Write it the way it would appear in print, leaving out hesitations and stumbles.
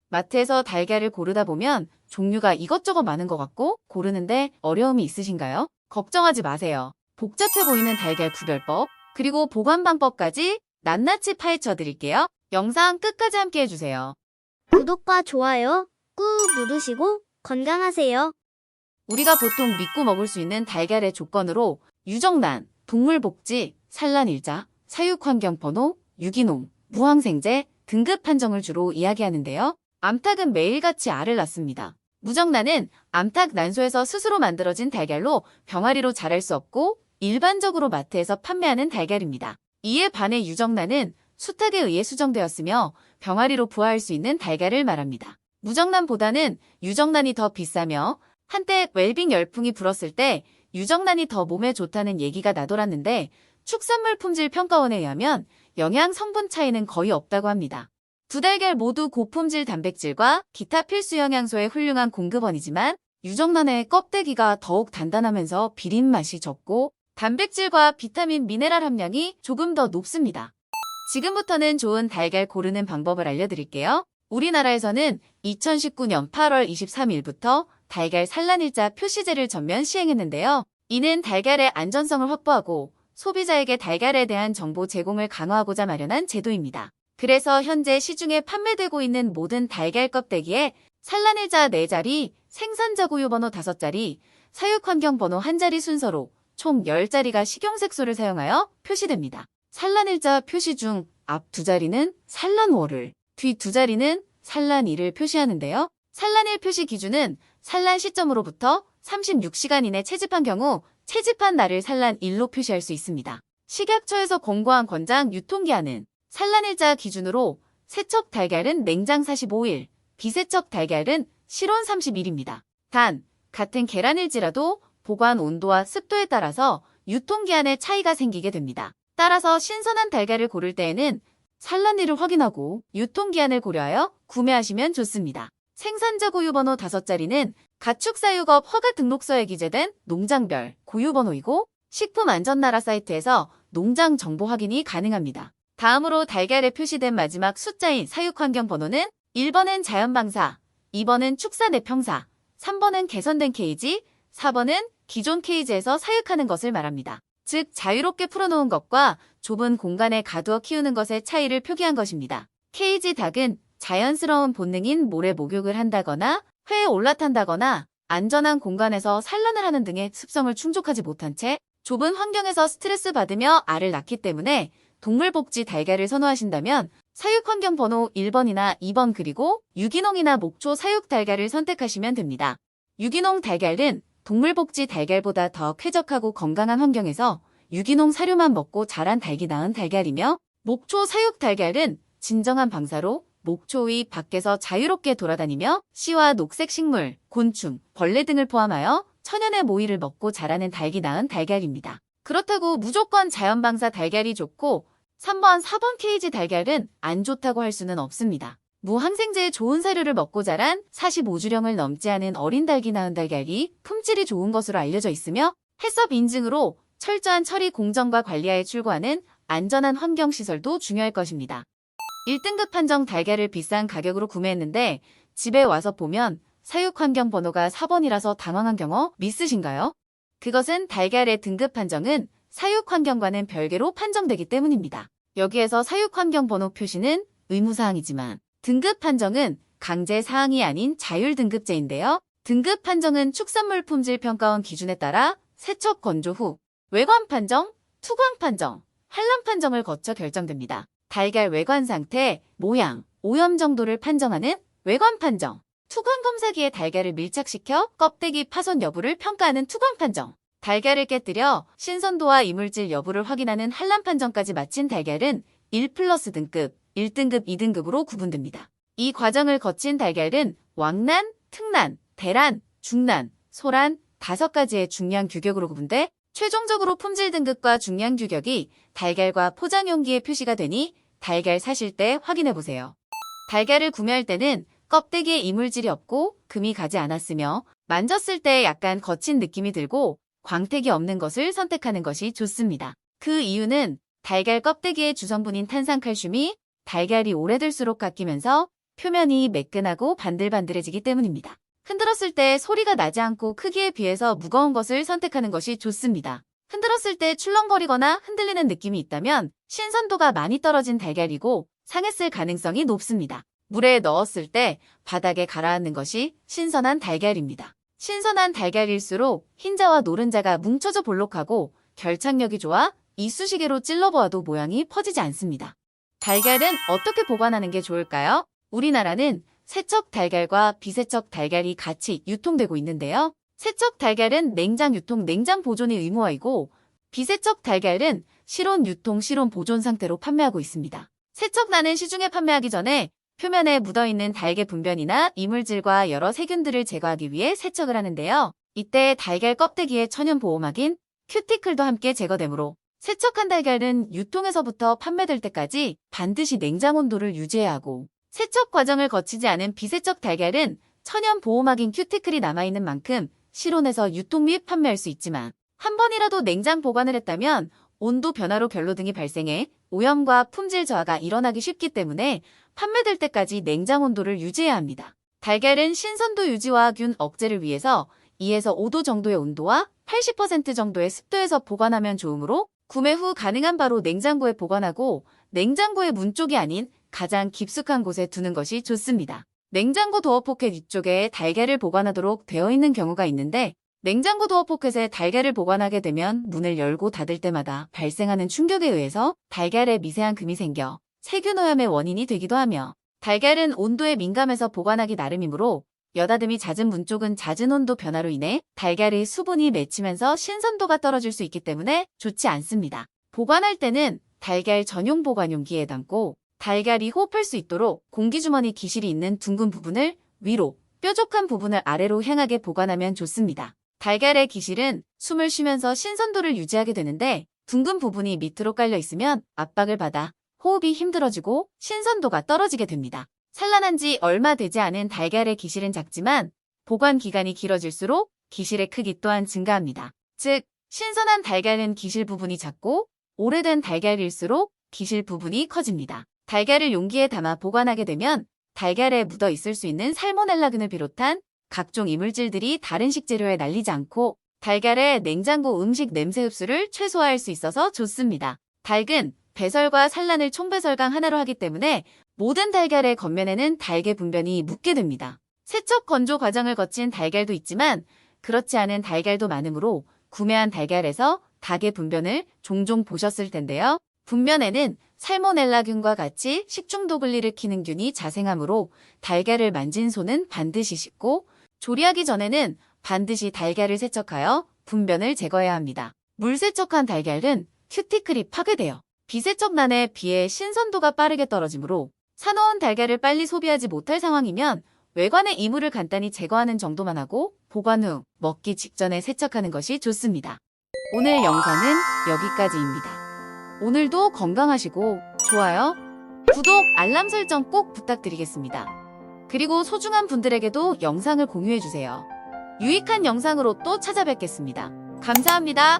마트에서 달걀을 고르다 보면 종류가 이것저것 많은 것 같고 고르는데 어려움이 있으신가요? 걱정하지 마세요. 복잡해 보이는 달걀 구별법, 그리고 보관 방법까지 낱낱이 파헤쳐 드릴게요. 영상 끝까지 함께 해주세요. 구독과 좋아요 꾹 누르시고 건강하세요. 우리가 보통 믿고 먹을 수 있는 달걀의 조건으로 유정란, 동물복지, 산란일자, 사육환경번호, 유기농, 무항생제, 등급 판정을 주로 이야기하는데요. 암탉은 매일같이 알을 낳습니다. 무정란은 암탉 난소에서 스스로 만들어진 달걀로 병아리로 자랄 수 없고 일반적으로 마트에서 판매하는 달걀입니다. 이에 반해 유정란은 수탉에 의해 수정되었으며 병아리로 부화할 수 있는 달걀을 말합니다. 무정란보다는 유정란이 더 비싸며 한때 웰빙 열풍이 불었을 때 유정란이 더 몸에 좋다는 얘기가 나돌았는데 축산물 품질 평가원에 의하면 영양 성분 차이는 거의 없다고 합니다. 두 달걀 모두 고품질 단백질과 기타 필수 영양소의 훌륭한 공급원이지만 유정란의 껍데기가 더욱 단단하면서 비린 맛이 적고 단백질과 비타민, 미네랄 함량이 조금 더 높습니다. 지금부터는 좋은 달걀 고르는 방법을 알려드릴게요. 우리나라에서는 2019년 8월 23일부터 달걀 산란일자 표시제를 전면 시행했는데요. 이는 달걀의 안전성을 확보하고 소비자에게 달걀에 대한 정보 제공을 강화하고자 마련한 제도입니다. 그래서 현재 시중에 판매되고 있는 모든 달걀 껍데기에 산란일자 4자리, 생산자 고유번호 5자리, 사육환경번호 1자리 순서로 총 10자리가 식용색소를 사용하여 표시됩니다. 산란일자 표시 중 앞 2자리는 산란월을, 뒤 2자리는 산란일을 표시하는데요. 산란일 표시 기준은 산란 시점으로부터 36시간 이내 채집한 경우 채집한 날을 산란일로 표시할 수 있습니다. 식약처에서 공고한 권장 유통기한은 산란일자 기준으로 세척 달걀은 냉장 45일, 비세척 달걀은 실온 30일입니다. 단, 같은 계란일지라도 보관 온도와 습도에 따라서 유통기한에 차이가 생기게 됩니다. 따라서 신선한 달걀을 고를 때에는 산란일을 확인하고 유통기한을 고려하여 구매하시면 좋습니다. 생산자 고유번호 5자리는 가축사육업 허가 등록서에 기재된 농장별 고유번호이고 식품안전나라 사이트에서 농장 정보 확인이 가능합니다. 다음으로 달걀에 표시된 마지막 숫자인 사육환경번호는 1번은 자연방사, 2번은 축사내평사, 3번은 개선된 케이지, 4번은 기존 케이지에서 사육하는 것을 말합니다. 즉 자유롭게 풀어놓은 것과 좁은 공간에 가두어 키우는 것의 차이를 표기한 것입니다. 케이지 닭은 자연스러운 본능인 모래 목욕을 한다거나 회에 올라탄다거나 안전한 공간에서 산란을 하는 등의 습성을 충족하지 못한 채 좁은 환경에서 스트레스 받으며 알을 낳기 때문에 동물복지 달걀을 선호하신다면 사육환경번호 1번이나 2번 그리고 유기농이나 목초 사육 달걀을 선택하시면 됩니다. 유기농 달걀은 동물복지 달걀보다 더 쾌적하고 건강한 환경에서 유기농 사료만 먹고 자란 닭이 낳은 달걀이며 목초 사육 달걀은 진정한 방사로 목초 위 밖에서 자유롭게 돌아다니며 씨와 녹색 식물, 곤충, 벌레 등을 포함하여 천연의 모이를 먹고 자라는 닭이 낳은 달걀입니다. 그렇다고 무조건 자연방사 달걀이 좋고 3번, 4번 케이지 달걀은 안 좋다고 할 수는 없습니다. 무항생제의 좋은 사료를 먹고 자란 45주령을 넘지 않은 어린 닭이 낳은 달걀이 품질이 좋은 것으로 알려져 있으며 해썹 인증으로 철저한 처리 공정과 관리하에 출고하는 안전한 환경시설도 중요할 것입니다. 1등급 판정 달걀을 비싼 가격으로 구매했는데 집에 와서 보면 사육환경번호가 4번이라서 당황한 경험 있으신가요? 그것은 달걀의 등급 판정은 사육환경과는 별개로 판정되기 때문입니다. 여기에서 사육환경번호 표시는 의무사항이지만 등급 판정은 강제사항이 아닌 자율등급제인데요. 등급 판정은 축산물 품질 평가원 기준에 따라 세척 건조 후 외관 판정, 투광 판정, 환란 판정을 거쳐 결정됩니다. 달걀 외관 상태, 모양, 오염 정도를 판정하는 외관 판정, 투광 검사기에 달걀을 밀착시켜 껍데기 파손 여부를 평가하는 투광 판정, 달걀을 깨뜨려 신선도와 이물질 여부를 확인하는 환란 판정까지 마친 달걀은 1+ 등급, 1등급, 2등급으로 구분됩니다. 이 과정을 거친 달걀은 왕란, 특란, 대란, 중란, 소란 5가지의 중량 규격으로 구분돼 최종적으로 품질 등급과 중량 규격이 달걀과 포장 용기에 표시가 되니 달걀 사실 때 확인해보세요. 달걀을 구매할 때는 껍데기에 이물질이 없고 금이 가지 않았으며 만졌을 때 약간 거친 느낌이 들고 광택이 없는 것을 선택하는 것이 좋습니다. 그 이유는 달걀 껍데기의 주성분인 탄산칼슘이 달걀이 오래될수록 깎이면서 표면이 매끈하고 반들반들해지기 때문입니다. 흔들었을 때 소리가 나지 않고 크기에 비해서 무거운 것을 선택하는 것이 좋습니다. 흔들었을 때 출렁거리거나 흔들리는 느낌이 있다면 신선도가 많이 떨어진 달걀이고 상했을 가능성이 높습니다. 물에 넣었을 때 바닥에 가라앉는 것이 신선한 달걀입니다. 신선한 달걀일수록 흰자와 노른자가 뭉쳐져 볼록하고 결착력이 좋아 이쑤시개로 찔러보아도 모양이 퍼지지 않습니다. 달걀은 어떻게 보관하는 게 좋을까요? 우리나라는 세척 달걀과 비세척 달걀이 같이 유통되고 있는데요. 세척 달걀은 냉장 유통, 냉장 보존이 의무화이고 비세척 달걀은 실온 유통, 실온 보존 상태로 판매하고 있습니다. 세척 나는 시중에 판매하기 전에 표면에 묻어있는 달걀 분변이나 이물질과 여러 세균들을 제거하기 위해 세척을 하는데요. 이때 달걀 껍데기의 천연 보호막인 큐티클도 함께 제거되므로 세척한 달걀은 유통에서부터 판매될 때까지 반드시 냉장 온도를 유지해야 하고 세척 과정을 거치지 않은 비세척 달걀은 천연 보호막인 큐티클이 남아있는 만큼 실온에서 유통 및 판매할 수 있지만 한 번이라도 냉장 보관을 했다면 온도 변화로 결로 등이 발생해 오염과 품질 저하가 일어나기 쉽기 때문에 판매될 때까지 냉장 온도를 유지해야 합니다. 달걀은 신선도 유지와 균 억제를 위해서 2에서 5도 정도의 온도와 80% 정도의 습도에서 보관하면 좋으므로 구매 후 가능한 바로 냉장고에 보관하고 냉장고의 문 쪽이 아닌 가장 깊숙한 곳에 두는 것이 좋습니다. 냉장고 도어 포켓 위쪽에 달걀을 보관하도록 되어 있는 경우가 있는데 냉장고 도어 포켓에 달걀을 보관하게 되면 문을 열고 닫을 때마다 발생하는 충격에 의해서 달걀에 미세한 금이 생겨 세균 오염의 원인이 되기도 하며 달걀은 온도에 민감해서 보관하기 나름이므로 여닫음이 잦은 문 쪽은 잦은 온도 변화로 인해 달걀의 수분이 맺히면서 신선도가 떨어질 수 있기 때문에 좋지 않습니다. 보관할 때는 달걀 전용 보관 용기에 담고 달걀이 호흡할 수 있도록 공기주머니 기실이 있는 둥근 부분을 위로, 뾰족한 부분을 아래로 향하게 보관하면 좋습니다. 달걀의 기실은 숨을 쉬면서 신선도를 유지하게 되는데 둥근 부분이 밑으로 깔려 있으면 압박을 받아 호흡이 힘들어지고 신선도가 떨어지게 됩니다. 산란한 지 얼마 되지 않은 달걀의 기실은 작지만 보관 기간이 길어질수록 기실의 크기 또한 증가합니다. 즉, 신선한 달걀은 기실 부분이 작고 오래된 달걀일수록 기실 부분이 커집니다. 달걀을 용기에 담아 보관하게 되면 달걀에 묻어 있을 수 있는 살모넬라균을 비롯한 각종 이물질들이 다른 식재료에 날리지 않고 달걀의 냉장고 음식 냄새 흡수를 최소화할 수 있어서 좋습니다. 닭은 배설과 산란을 총배설강 하나로 하기 때문에 모든 달걀의 겉면에는 달걀 분변이 묻게 됩니다. 세척 건조 과정을 거친 달걀도 있지만 그렇지 않은 달걀도 많으므로 구매한 달걀에서 닭의 분변을 종종 보셨을 텐데요. 분변에는 살모넬라균과 같이 식중독을 일으키는 균이 자생하므로 달걀을 만진 손은 반드시 씻고 조리하기 전에는 반드시 달걀을 세척하여 분변을 제거해야 합니다. 물세척한 달걀은 큐티클이 파괴되어 비세척란에 비해 신선도가 빠르게 떨어지므로 사놓은 달걀을 빨리 소비하지 못할 상황이면 외관의 이물을 간단히 제거하는 정도만 하고 보관 후 먹기 직전에 세척하는 것이 좋습니다. 오늘 영상은 여기까지입니다. 오늘도 건강하시고 좋아요, 구독, 알람 설정 꼭 부탁드리겠습니다. 그리고 소중한 분들에게도 영상을 공유해주세요. 유익한 영상으로 또 찾아뵙겠습니다. 감사합니다.